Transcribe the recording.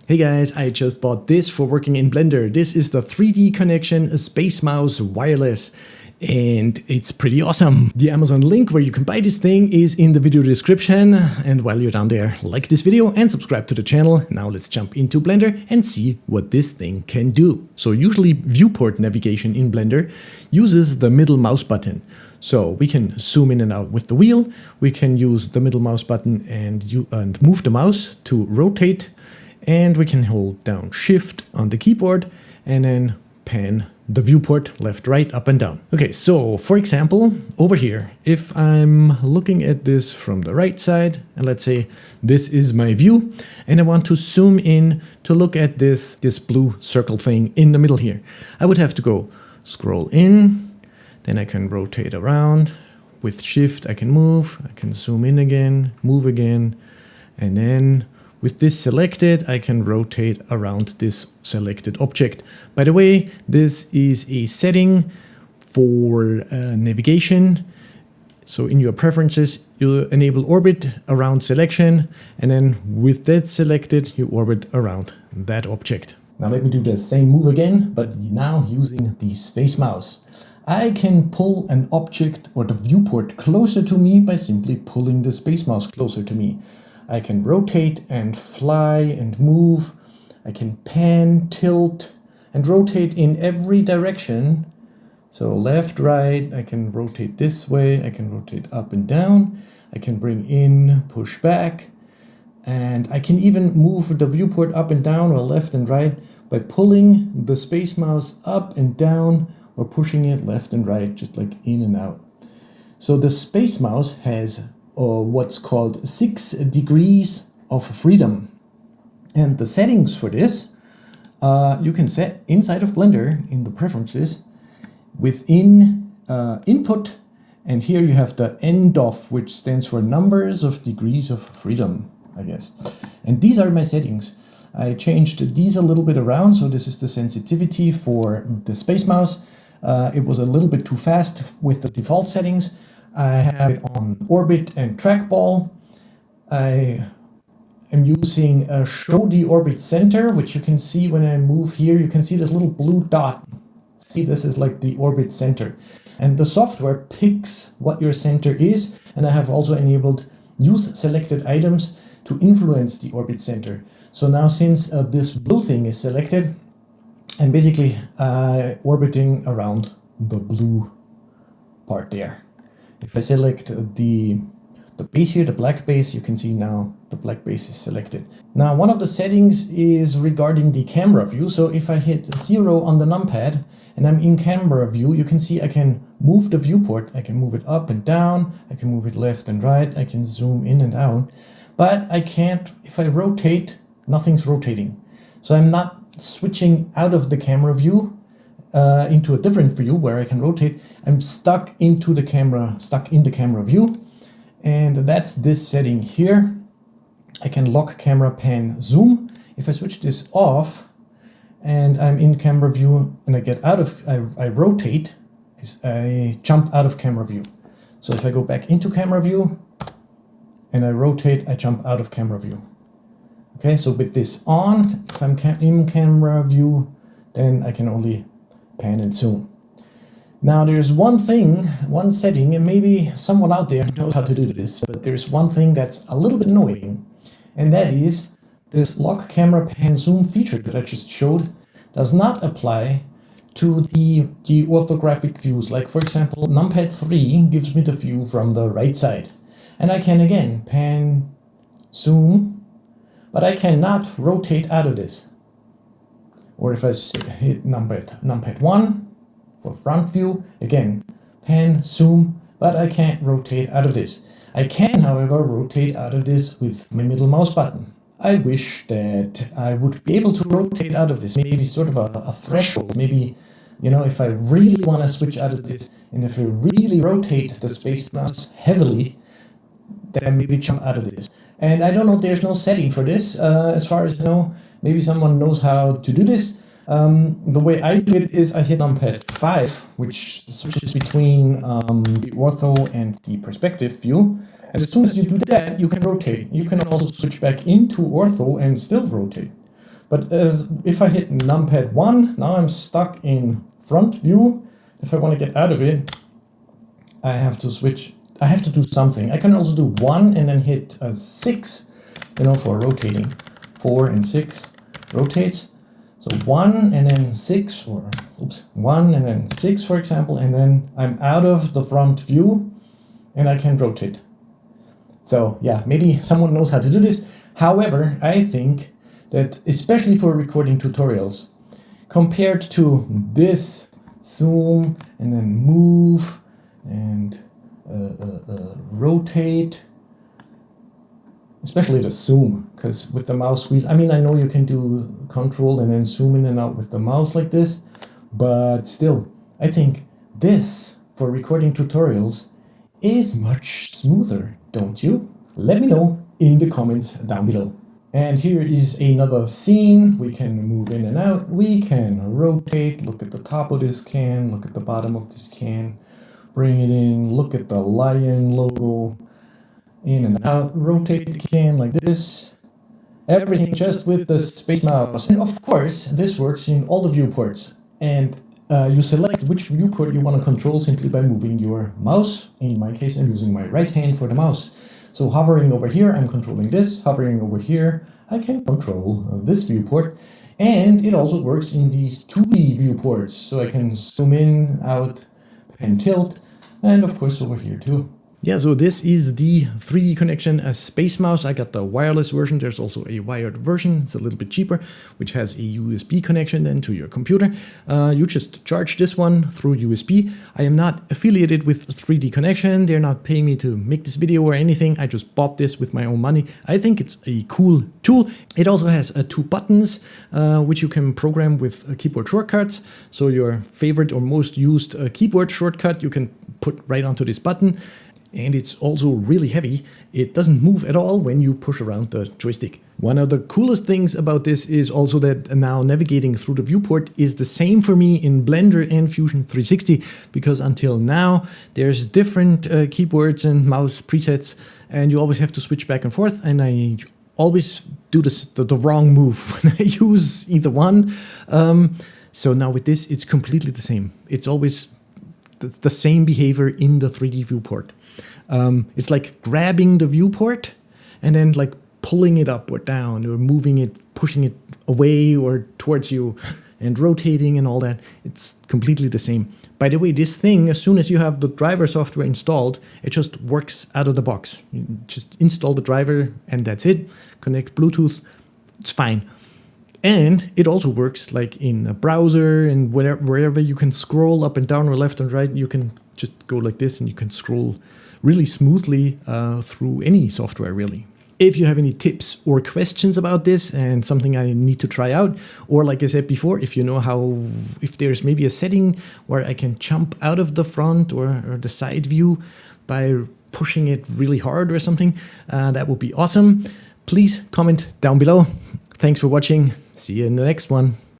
Hey guys, I just bought this for working in Blender. This is the 3DConnexion SpaceMouse Wireless and it's pretty awesome. The Amazon link where you can buy this thing is in the video description. And while you're down there, like this video and subscribe to the channel. Now let's jump into Blender and see what this thing can do. So usually viewport navigation in Blender uses the middle mouse button. So we can zoom in and out with the wheel. We can use the middle mouse button and move the mouse to rotate. And we can hold down Shift on the keyboard and then pan the viewport left, right, up and down. Okay, so for example, over here, if I'm looking at this from the right side, and let's say this is my view, and I want to zoom in to look at this blue circle thing in the middle here, I would have to go scroll in, then I can rotate around. With Shift, I can move, I can zoom in again, move again, and then with this selected, I can rotate around this selected object. By the way, this is a setting for navigation. So in your preferences, you enable orbit around selection, and then with that selected, you orbit around that object. Now let me do the same move again, but now using the space mouse. I can pull an object or the viewport closer to me by simply pulling the space mouse closer to me. I can rotate and fly and move. I can pan, tilt, and rotate in every direction. So left, right, I can rotate this way. I can rotate up and down. I can bring in, push back. And I can even move the viewport up and down or left and right by pulling the space mouse up and down or pushing it left and right, just like in and out. So the space mouse has what's called 6 degrees of freedom. And the settings for this, you can set inside of Blender in the preferences within input. And here you have the end of, which stands for numbers of degrees of freedom, I guess. And these are my settings. I changed these a little bit around. So this is the sensitivity for the space mouse. It was a little bit too fast with the default settings. I have it on orbit and trackball. I am using a show the orbit center, which you can see when I move here. You can see this little blue dot. See, this is like the orbit center. And the software picks what your center is. And I have also enabled use selected items to influence the orbit center. So now since this blue thing is selected, I'm basically orbiting around the blue part there. If I select the base here, the black base, you can see now the black base is selected. Now, one of the settings is regarding the camera view. So if I hit 0 on the numpad and I'm in camera view, you can see I can move the viewport. I can move it up and down. I can move it left and right. I can zoom in and out. But I can't, if I rotate, nothing's rotating. So I'm not switching out of the camera view into a different view where I can rotate. I'm stuck in the camera view, and that's this setting here. I can lock camera, pan, zoom. If I switch this off and I'm in camera view and I get out of, I rotate, I jump out of camera view. So if I go back into camera view and I rotate, I jump out of camera view. Okay, so with this on, if I'm in camera view, then I can only pan and zoom. Now there's one setting, and maybe someone out there knows how to do this, but there's one thing that's a little bit annoying, and that is this lock camera pan zoom feature that I just showed does not apply to the orthographic views. Like for example, numpad 3 gives me the view from the right side, and I can again pan, zoom, but I cannot rotate out of this. Or if I hit numpad 1 for front view, again, pan, zoom, but I can't rotate out of this. I can, however, rotate out of this with my middle mouse button. I wish that I would be able to rotate out of this, maybe sort of a threshold. Maybe, you know, if I really want to switch out of this, and if I really rotate the space mouse heavily, then I maybe jump out of this. And I don't know, there's no setting for this, as far as I know. Maybe someone knows how to do this. The way I do it is I hit numpad 5, which switches between the ortho and the perspective view. And as soon as you do that, you can rotate. You can also switch back into ortho and still rotate. But if I hit numpad 1, now I'm stuck in front view. If I want to get out of it, I have to switch. I have to do something. I can also do 1 and then hit 6, you know, for rotating. 4 and 6 rotates. So 1 and then 6, or oops, 1 and then 6, for example, and then I'm out of the front view and I can rotate. So yeah, maybe someone knows how to do this. However, I think that especially for recording tutorials, compared to this zoom and then move and rotate, especially the zoom, because with the mouse wheel, I mean, I know you can do control and then zoom in and out with the mouse like this, but still, I think this for recording tutorials is much smoother, don't you? Let me know in the comments down below. And here is another scene. We can move in and out, we can rotate, look at the top of this can, look at the bottom of this can, bring it in, look at the lion logo, in and out, rotate the can like this. Everything just with the SpaceMouse. And of course, this works in all the viewports. And you select which viewport you want to control simply by moving your mouse. In my case, I'm using my right hand for the mouse. So hovering over here, I'm controlling this. Hovering over here, I can control this viewport. And it also works in these 2D viewports. So I can zoom in, out, and tilt. And of course over here too. Yeah, so this is the 3DConnexion SpaceMouse. I got the wireless version. There's also a wired version. It's a little bit cheaper, which has a USB connection then to your computer. You just charge this one through USB. I am not affiliated with 3DConnexion. They're not paying me to make this video or anything. I just bought this with my own money. I think it's a cool tool. It also has 2 buttons, which you can program with keyboard shortcuts. So your favorite or most used keyboard shortcut you can put right onto this button. And it's also really heavy. It doesn't move at all when you push around the joystick. One of the coolest things about this is also that now navigating through the viewport is the same for me in Blender and Fusion 360, because until now there's different keyboards and mouse presets and you always have to switch back and forth, and I always do the wrong move when I use either one. So now with this it's completely the same. It's always the same behavior in the 3D viewport. It's like grabbing the viewport and then like pulling it up or down or moving it, pushing it away or towards you and rotating and all that. It's completely the same. By the way, this thing, as soon as you have the driver software installed, it just works out of the box. You just install the driver and that's it. Connect Bluetooth, it's fine. And it also works like in a browser and wherever you can scroll up and down or left and right. You can just go like this and you can scroll really smoothly through any software, really. If you have any tips or questions about this and something I need to try out, or like I said before, if you know if there's maybe a setting where I can jump out of the front or the side view by pushing it really hard or something, that would be awesome. Please comment down below. Thanks for watching. See you in the next one.